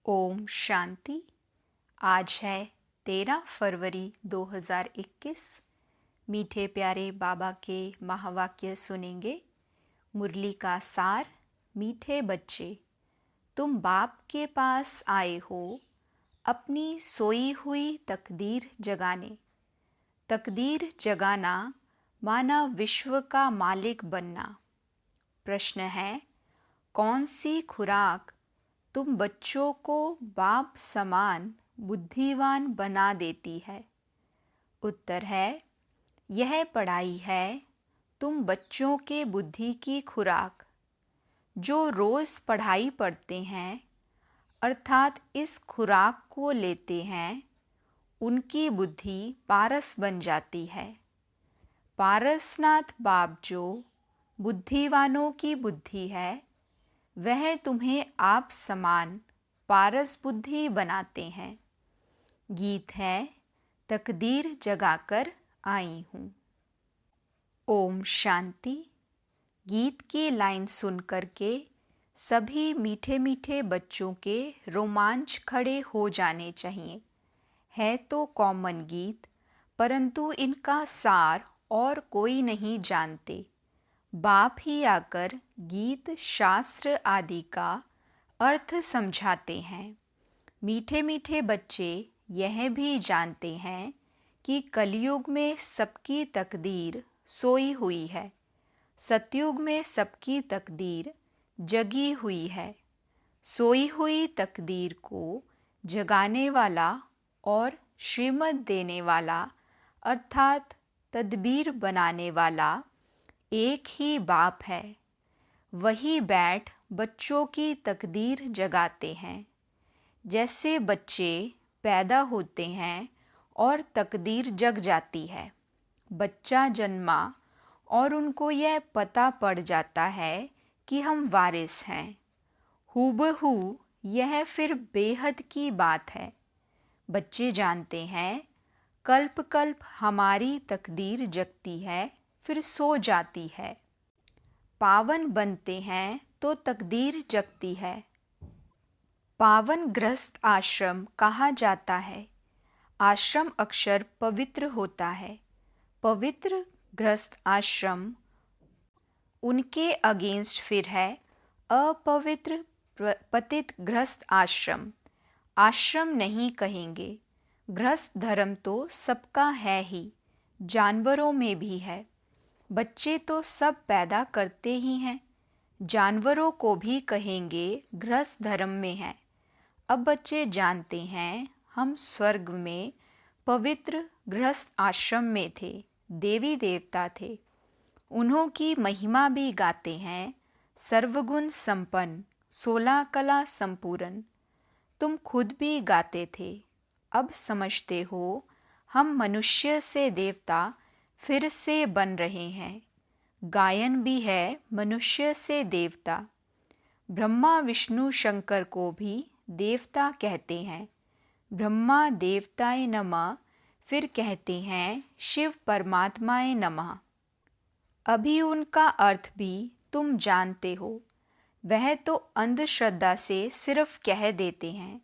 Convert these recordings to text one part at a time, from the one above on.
ओम शांति। आज है 13 फरवरी 2021। मीठे प्यारे बाबा के महावाक्य सुनेंगे। मुरली का सार। मीठे बच्चे, तुम बाप के पास आए हो अपनी सोई हुई तकदीर जगाने। तकदीर जगाना माना विश्व का मालिक बनना। प्रश्न है, कौन सी खुराक तुम बच्चों को बाप समान बुद्धिवान बना देती है? उत्तर है, यह पढ़ाई है तुम बच्चों के बुद्धि की खुराक। जो रोज़ पढ़ाई पढ़ते हैं अर्थात इस खुराक को लेते हैं, उनकी बुद्धि पारस बन जाती है। पारसनाथ बाप जो बुद्धिवानों की बुद्धि है, वह तुम्हें आप समान पारस बुद्धि बनाते हैं। गीत है, तकदीर जगाकर आई हूँ। ओम शांति। गीत की लाइन सुन कर के सभी मीठे मीठे बच्चों के रोमांच खड़े हो जाने चाहिए। है तो कॉमन गीत, परंतु इनका सार और कोई नहीं जानते। बाप ही आकर गीत शास्त्र आदि का अर्थ समझाते हैं। मीठे मीठे बच्चे यह भी जानते हैं कि कलयुग में सबकी तकदीर सोई हुई है, सतयुग में सबकी तकदीर जगी हुई है। सोई हुई तकदीर को जगाने वाला और श्रीमत देने वाला अर्थात तदबीर बनाने वाला एक ही बाप है। वही बैठ बच्चों की तकदीर जगाते हैं। जैसे बच्चे पैदा होते हैं और तकदीर जग जाती है। बच्चा जन्मा और उनको यह पता पड़ जाता है कि हम वारिस हैं। हूबहू यह फिर बेहद की बात है। बच्चे जानते हैं कल्प कल्प हमारी तकदीर जगती है, फिर सो जाती है। पावन बनते हैं तो तकदीर जगती है। पावन ग्रस्त आश्रम कहा जाता है। आश्रम अक्षर पवित्र होता है। पवित्र ग्रस्त आश्रम उनके अगेंस्ट फिर है अपवित्र पतित ग्रस्त आश्रम। आश्रम नहीं कहेंगे। ग्रस्त धर्म तो सबका है ही, जानवरों में भी है। बच्चे तो सब पैदा करते ही हैं, जानवरों को भी कहेंगे गृहस्थ धर्म में है। अब बच्चे जानते हैं हम स्वर्ग में पवित्र गृहस्थ आश्रम में थे, देवी देवता थे। उन्हों की महिमा भी गाते हैं, सर्वगुण संपन्न 16 कला संपूर्ण। तुम खुद भी गाते थे, अब समझते हो हम मनुष्य से देवता फिर से बन रहे हैं। गायन भी है मनुष्य से देवता। ब्रह्मा विष्णु शंकर को भी देवता कहते हैं। ब्रह्मा देवताय नमः, फिर कहते हैं शिव परमात्माय नमः। अभी उनका अर्थ भी तुम जानते हो। वह तो अंधश्रद्धा से सिर्फ कह देते हैं।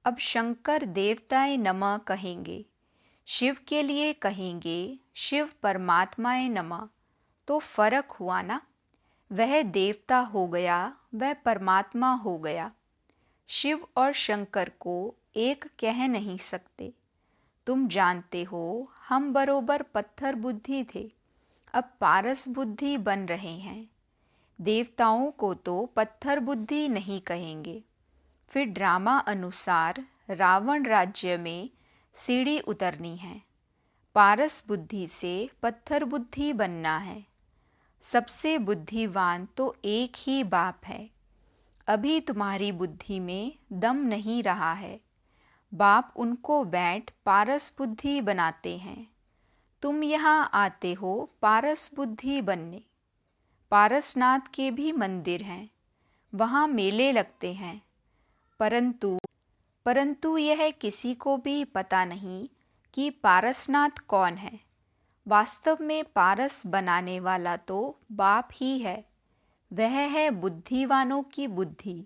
अब शंकर देवताय नमः कहेंगे, शिव के लिए कहेंगे शिव परमात्माय नमः। तो फर्क हुआ ना। वह देवता हो गया, वह परमात्मा हो गया। शिव और शंकर को एक कह नहीं सकते। तुम जानते हो हम बरोबर पत्थर बुद्धि थे, अब पारस बुद्धि बन रहे हैं। देवताओं को तो पत्थर बुद्धि नहीं कहेंगे। फिर ड्रामा अनुसार रावण राज्य में सीढ़ी उतरनी है। पारस बुद्धि से पत्थर बुद्धि बनना है। सबसे बुद्धिवान तो एक ही बाप है। अभी तुम्हारी बुद्धि में दम नहीं रहा है। बाप उनको बैठ पारस बुद्धि बनाते हैं। तुम यहाँ आते हो पारस बुद्धि बनने। पारसनाथ के भी मंदिर हैं, वहाँ मेले लगते हैं, परंतु यह किसी को भी पता नहीं कि पारसनाथ कौन है। वास्तव में पारस बनाने वाला तो बाप ही है। वह है बुद्धिवानों की बुद्धि।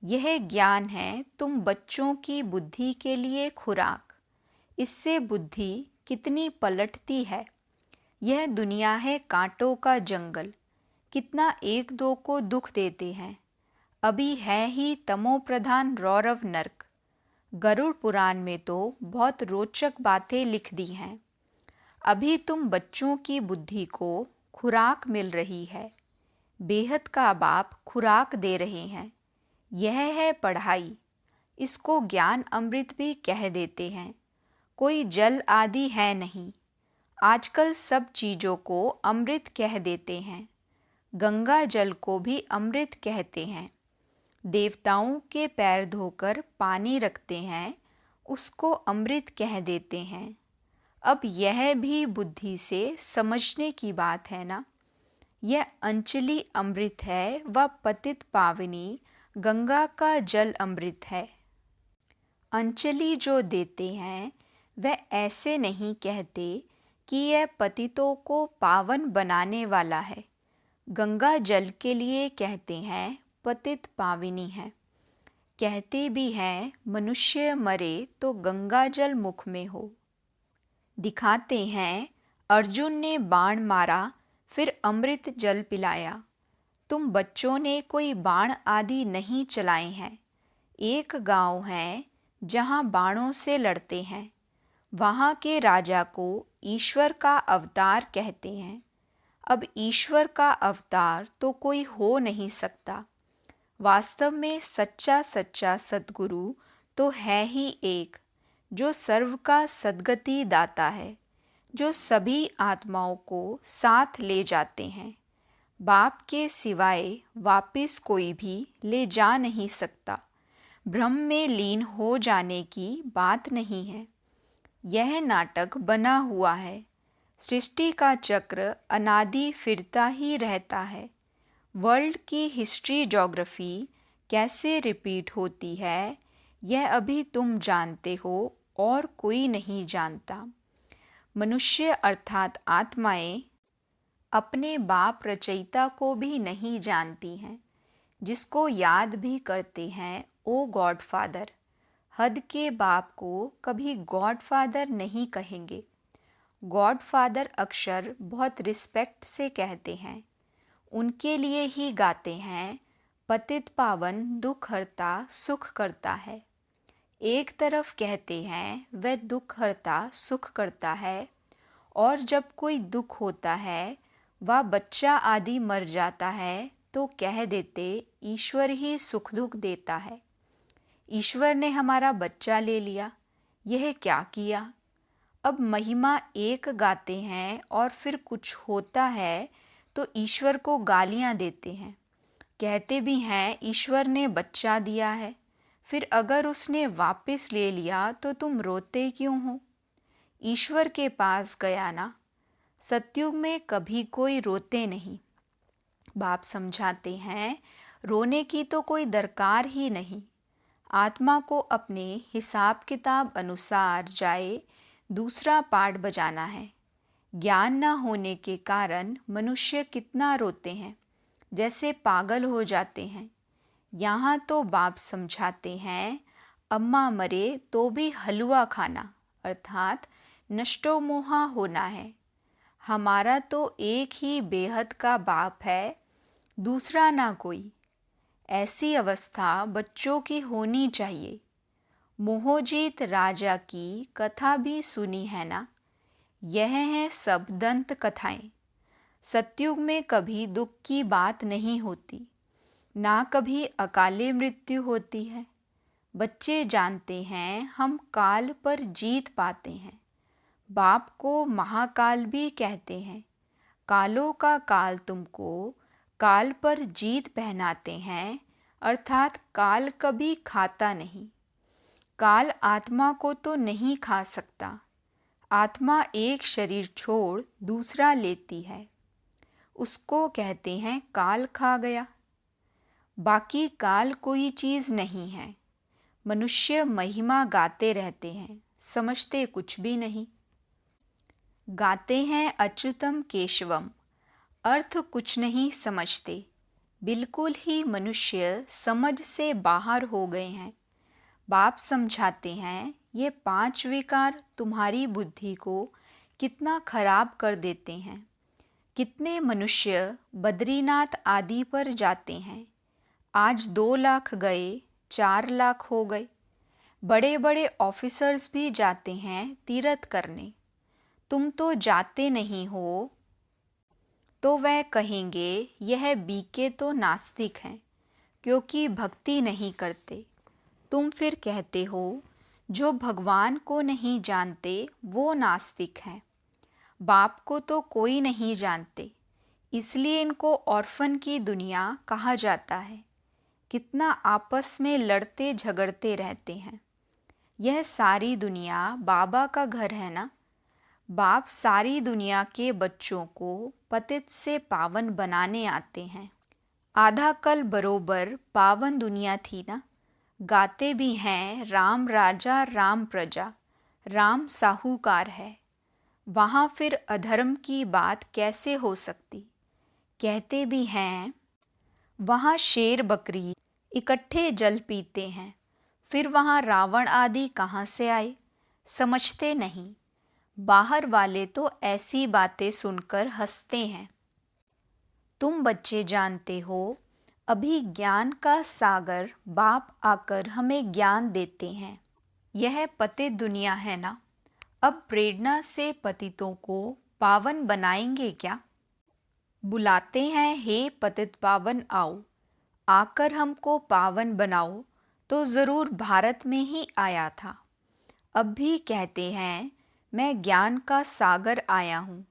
यह ज्ञान है तुम बच्चों की बुद्धि के लिए खुराक। इससे बुद्धि कितनी पलटती है। यह दुनिया है कांटों का जंगल, कितना एक दो को दुख देते हैं। अभी है ही तमो प्रधान रौरव नर्क। गरुड़ पुराण में तो बहुत रोचक बातें लिख दी हैं। अभी तुम बच्चों की बुद्धि को खुराक मिल रही है। बेहद का बाप खुराक दे रहे हैं। यह है पढ़ाई। इसको ज्ञान अमृत भी कह देते हैं। कोई जल आदि है नहीं। आजकल सब चीज़ों को अमृत कह देते हैं। गंगा जल को भी अमृत कहते हैं। देवताओं के पैर धोकर पानी रखते हैं, उसको अमृत कह देते हैं। अब यह भी बुद्धि से समझने की बात है ना। यह अंचली अमृत है व पतित पावनी गंगा का जल अमृत है। अंचली जो देते हैं वह ऐसे नहीं कहते कि यह पतितों को पावन बनाने वाला है। गंगा जल के लिए कहते हैं पतित पाविनी है। कहते भी हैं मनुष्य मरे तो गंगा जल मुख में हो। दिखाते हैं अर्जुन ने बाण मारा फिर अमृत जल पिलाया। तुम बच्चों ने कोई बाण आदि नहीं चलाए हैं। एक गांव है जहां बाणों से लड़ते हैं। वहां के राजा को ईश्वर का अवतार कहते हैं। अब ईश्वर का अवतार तो कोई हो नहीं सकता। वास्तव में सच्चा सच्चा सद्गुरु तो है ही एक, जो सर्व का सद्गति दाता है, जो सभी आत्माओं को साथ ले जाते हैं। बाप के सिवाय वापिस कोई भी ले जा नहीं सकता। ब्रह्म में लीन हो जाने की बात नहीं है। यह नाटक बना हुआ है। सृष्टि का चक्र अनादि फिरता ही रहता है। वर्ल्ड की हिस्ट्री ज्योग्राफी कैसे रिपीट होती है, यह अभी तुम जानते हो और कोई नहीं जानता। मनुष्य अर्थात आत्माएं अपने बाप रचयिता को भी नहीं जानती हैं, जिसको याद भी करते हैं ओ गॉड फादर। हद के बाप को कभी गॉड फादर नहीं कहेंगे। गॉड फादर अक्षर बहुत रिस्पेक्ट से कहते हैं। उनके लिए ही गाते हैं पतित पावन दुख हरता सुख करता है। एक तरफ कहते हैं वह दुख हरता सुख करता है, और जब कोई दुख होता है व बच्चा आदि मर जाता है तो कह देते ईश्वर ही सुख दुख देता है। ईश्वर ने हमारा बच्चा ले लिया, यह क्या किया। अब महिमा एक गाते हैं और फिर कुछ होता है तो ईश्वर को गालियां देते हैं। कहते भी हैं ईश्वर ने बच्चा दिया है, फिर अगर उसने वापस ले लिया तो तुम रोते क्यों हो। ईश्वर के पास गया ना। सतयुग में कभी कोई रोते नहीं। बाप समझाते हैं रोने की तो कोई दरकार ही नहीं। आत्मा को अपने हिसाब किताब अनुसार जाए दूसरा पाठ बजाना है। ज्ञान न होने के कारण मनुष्य कितना रोते हैं, जैसे पागल हो जाते हैं। यहाँ तो बाप समझाते हैं अम्मा मरे तो भी हलवा खाना, अर्थात नष्टो मोहा होना है। हमारा तो एक ही बेहद का बाप है, दूसरा ना कोई। ऐसी अवस्था बच्चों की होनी चाहिए। मोहजीत राजा की कथा भी सुनी है ना। यह है सब दंत कथाएं। सतयुग में कभी दुख की बात नहीं होती, ना कभी अकाले मृत्यु होती है। बच्चे जानते हैं हम काल पर जीत पाते हैं। बाप को महाकाल भी कहते हैं। कालों का काल तुमको काल पर जीत पहनाते हैं, अर्थात काल कभी खाता नहीं। काल आत्मा को तो नहीं खा सकता। आत्मा एक शरीर छोड़ दूसरा लेती है, उसको कहते हैं काल खा गया। बाकी काल कोई चीज़ नहीं है। मनुष्य महिमा गाते रहते हैं, समझते कुछ भी नहीं। गाते हैं अच्युतम केशवम, अर्थ कुछ नहीं समझते। बिल्कुल ही मनुष्य समझ से बाहर हो गए हैं। बाप समझाते हैं ये 5 विकार तुम्हारी बुद्धि को कितना खराब कर देते हैं। कितने मनुष्य बद्रीनाथ आदि पर जाते हैं। आज 2 लाख गए, 4 लाख हो गए। बड़े बड़े ऑफिसर्स भी जाते हैं तीर्थ करने। तुम तो जाते नहीं हो। तो वह कहेंगे यह बीके तो नास्तिक हैं क्योंकि भक्ति नहीं करते। तुम फिर कहते हो जो भगवान को नहीं जानते वो नास्तिक हैं। बाप को तो कोई नहीं जानते, इसलिए इनको ऑर्फन की दुनिया कहा जाता है। कितना आपस में लड़ते झगड़ते रहते हैं। यह सारी दुनिया बाबा का घर है ना। बाप सारी दुनिया के बच्चों को पतित से पावन बनाने आते हैं। आधा कल बरोबर पावन दुनिया थी ना। गाते भी हैं राम राजा राम प्रजा, राम साहूकार है। वहाँ फिर अधर्म की बात कैसे हो सकती। कहते भी हैं वहाँ शेर बकरी इकट्ठे जल पीते हैं। फिर वहाँ रावण आदि कहाँ से आए, समझते नहीं। बाहर वाले तो ऐसी बातें सुनकर हंसते हैं। तुम बच्चे जानते हो अभी ज्ञान का सागर बाप आकर हमें ज्ञान देते हैं। यह पतित दुनिया है ना। अब प्रेरणा से पतितों को पावन बनाएंगे क्या। बुलाते हैं हे पतित पावन आओ, आकर हमको पावन बनाओ। तो ज़रूर भारत में ही आया था। अब भी कहते हैं मैं ज्ञान का सागर आया हूँ।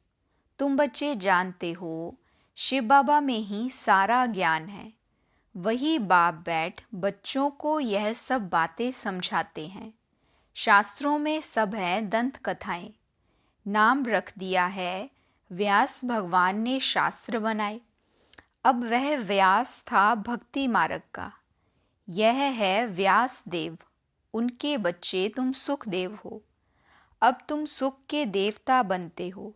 तुम बच्चे जानते हो शिव बाबा में ही सारा ज्ञान है। वही बाप बैठ बच्चों को यह सब बातें समझाते हैं। शास्त्रों में सब है दंत कथाएं। नाम रख दिया है व्यास भगवान ने शास्त्र बनाए। अब वह व्यास था भक्ति मार्ग का। यह है व्यास देव, उनके बच्चे तुम सुखदेव हो। अब तुम सुख के देवता बनते हो।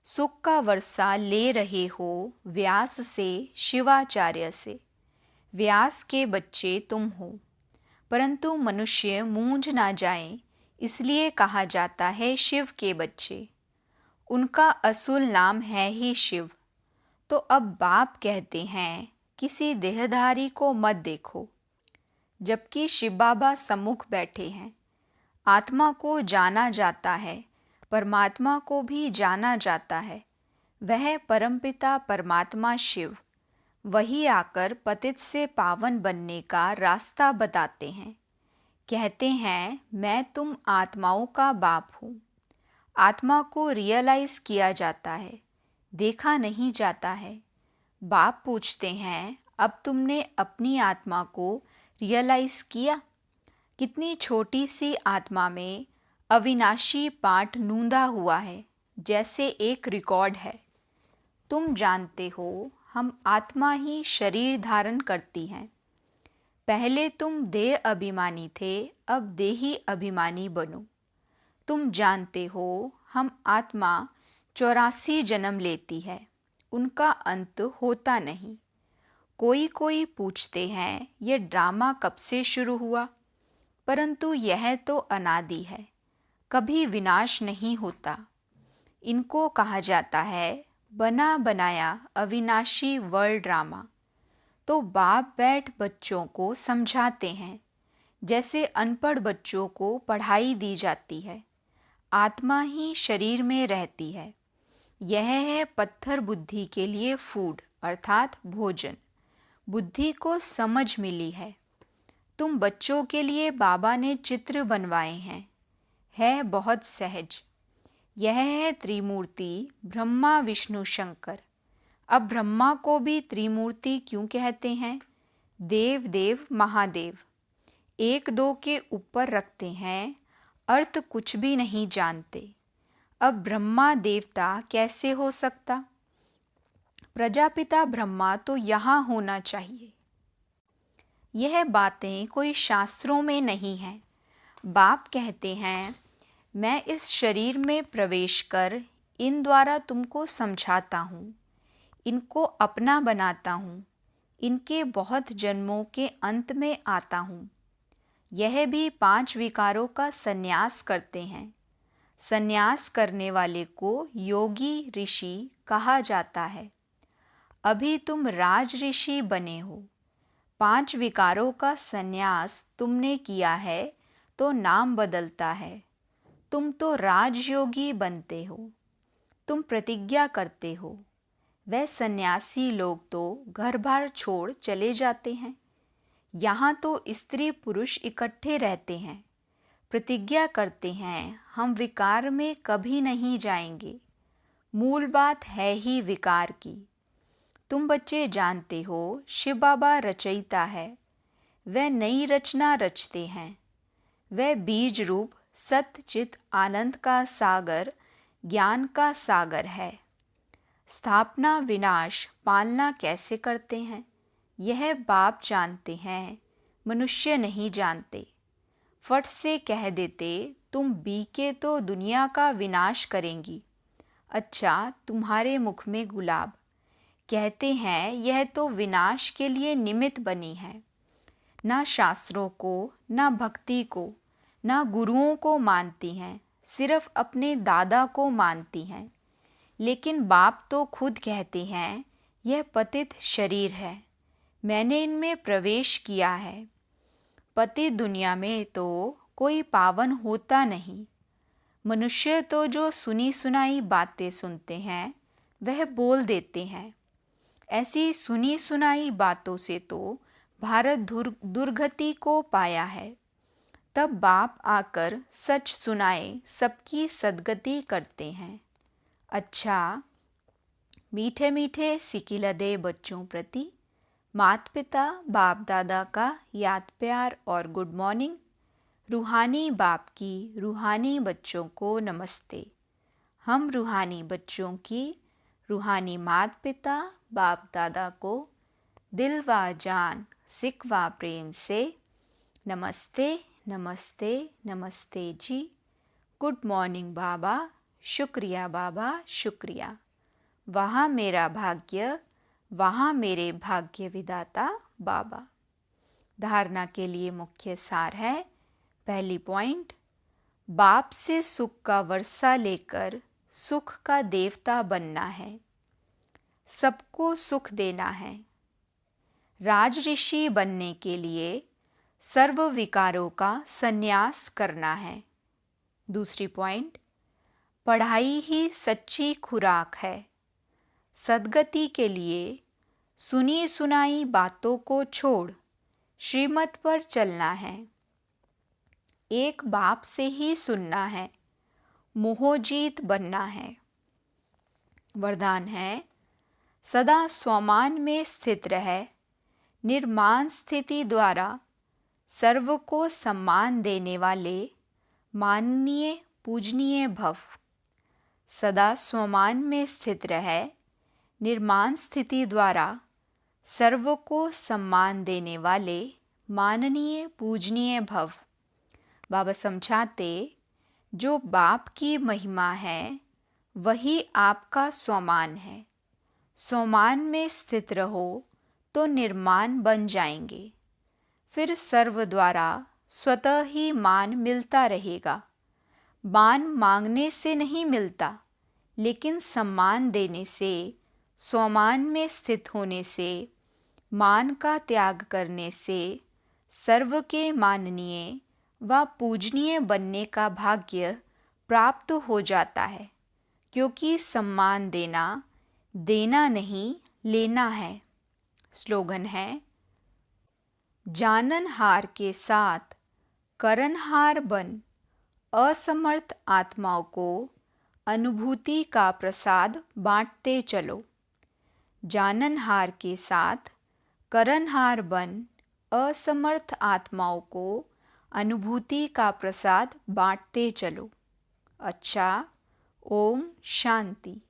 सुख का वर्षा ले रहे हो व्यास से शिवाचार्य से। व्यास के बच्चे तुम हो, परंतु मनुष्य मूंझ ना जाए इसलिए कहा जाता है शिव के बच्चे। उनका असुल नाम है ही शिव। तो अब बाप कहते हैं किसी देहधारी को मत देखो, जबकि शिव बाबा सम्मुख बैठे हैं। आत्मा को जाना जाता है, परमात्मा को भी जाना जाता है। वह परमपिता परमात्मा शिव, वही आकर पतित से पावन बनने का रास्ता बताते हैं। कहते हैं मैं तुम आत्माओं का बाप हूँ। आत्मा को रियलाइज किया जाता है, देखा नहीं जाता है। बाप पूछते हैं अब तुमने अपनी आत्मा को रियलाइज किया। कितनी छोटी सी आत्मा में अविनाशी पाठ नूंदा हुआ है, जैसे एक रिकॉर्ड है। तुम जानते हो हम आत्मा ही शरीर धारण करती हैं। पहले तुम देह अभिमानी थे, अब देही अभिमानी बनो। तुम जानते हो हम आत्मा 84 जन्म लेती है, उनका अंत होता नहीं। कोई पूछते हैं ये ड्रामा कब से शुरू हुआ, परंतु यह तो अनादि है, कभी विनाश नहीं होता। इनको कहा जाता है बना बनाया अविनाशी वर्ल्ड ड्रामा। तो बाप बैठ बच्चों को समझाते हैं, जैसे अनपढ़ बच्चों को पढ़ाई दी जाती है। आत्मा ही शरीर में रहती है। यह है पत्थर बुद्धि के लिए फूड अर्थात भोजन। बुद्धि को समझ मिली है। तुम बच्चों के लिए बाबा ने चित्र बनवाए हैं। है बहुत सहज। यह है त्रिमूर्ति ब्रह्मा विष्णु शंकर। अब ब्रह्मा को भी त्रिमूर्ति क्यों कहते हैं? देव देव महादेव। एक दो के ऊपर रखते हैं, अर्थ कुछ भी नहीं जानते। अब ब्रह्मा देवता कैसे हो सकता? प्रजापिता ब्रह्मा तो यहाँ होना चाहिए। यह बातें कोई शास्त्रों में नहीं हैं। बाप कहते हैं मैं इस शरीर में प्रवेश कर इन द्वारा तुमको समझाता हूँ, इनको अपना बनाता हूँ, इनके बहुत जन्मों के अंत में आता हूँ। यह भी 5 विकारों का संन्यास करते हैं। संन्यास करने वाले को योगी ऋषि कहा जाता है। अभी तुम राज ऋषि बने हो। 5 विकारों का संन्यास तुमने किया है तो नाम बदलता है। तुम तो राजयोगी बनते हो। तुम प्रतिज्ञा करते हो। वह सन्यासी लोग तो घर बार छोड़ चले जाते हैं। यहाँ तो स्त्री पुरुष इकट्ठे रहते हैं। प्रतिज्ञा करते हैं हम विकार में कभी नहीं जाएंगे। मूल बात है ही विकार की। तुम बच्चे जानते हो शिव बाबा रचयिता है। वह नई रचना रचते हैं। वह बीज रूप सत्य चित आनंद का सागर, ज्ञान का सागर है। स्थापना विनाश पालना कैसे करते हैं यह बाप जानते हैं, मनुष्य नहीं जानते। फट से कह देते तुम बीके तो दुनिया का विनाश करेंगी। अच्छा तुम्हारे मुख में गुलाब। कहते हैं यह तो विनाश के लिए निमित्त बनी है। ना शास्त्रों को, ना भक्ति को, ना गुरुओं को मानती हैं, सिर्फ अपने दादा को मानती हैं। लेकिन बाप तो खुद कहते हैं यह पतित शरीर है, मैंने इनमें प्रवेश किया है। पतित दुनिया में तो कोई पावन होता नहीं। मनुष्य तो जो सुनी सुनाई बातें सुनते हैं वह बोल देते हैं। ऐसी सुनी सुनाई बातों से तो भारत दुर्गति को पाया है। तब बाप आकर सच सुनाए सबकी सद्गति करते हैं। अच्छा मीठे मीठे सिकिलदे बच्चों प्रति माता पिता बाप दादा का याद प्यार और गुड मॉर्निंग। रूहानी बाप की रूहानी बच्चों को नमस्ते। हम रूहानी बच्चों की रूहानी माता पिता बाप दादा को दिल व जान सिक व प्रेम से नमस्ते नमस्ते नमस्ते जी। गुड मॉर्निंग बाबा, शुक्रिया बाबा शुक्रिया। वहाँ मेरा भाग्य, वहाँ मेरे भाग्य विदाता बाबा। धारणा के लिए मुख्य सार है। पहली पॉइंट, बाप से सुख का वर्षा लेकर सुख का देवता बनना है। सबको सुख देना है। राज ऋषि बनने के लिए सर्व विकारों का संन्यास करना है। दूसरी पॉइंट, पढ़ाई ही सच्ची खुराक है। सद्गति के लिए सुनी सुनाई बातों को छोड़ श्रीमत पर चलना है। एक बाप से ही सुनना है, मोहजीत बनना है। वरदान है, सदा स्वमान में स्थित रहे, निर्माण स्थिति द्वारा सर्व को सम्मान देने वाले माननीय पूजनीय भव। सदा स्वमान में स्थित रहे, निर्माण स्थिति द्वारा सर्व को सम्मान देने वाले माननीय पूजनीय भव। बाबा समझाते, जो बाप की महिमा है वही आपका स्वमान है। स्वमान में स्थित रहो तो निर्माण बन जाएंगे। फिर सर्व द्वारा स्वतः ही मान मिलता रहेगा। मान मांगने से नहीं मिलता, लेकिन सम्मान देने से, स्वमान में स्थित होने से, मान का त्याग करने से सर्व के माननीय व पूजनीय बनने का भाग्य प्राप्त हो जाता है। क्योंकि सम्मान देना नहीं लेना है। स्लोगन है, जाननहार के साथ करनहार बन, असमर्थ आत्माओं को अनुभूति का प्रसाद बांटते चलो। जाननहार के साथ करनहार बन, असमर्थ आत्माओं को अनुभूति का प्रसाद बांटते चलो। अच्छा, ओम शांति।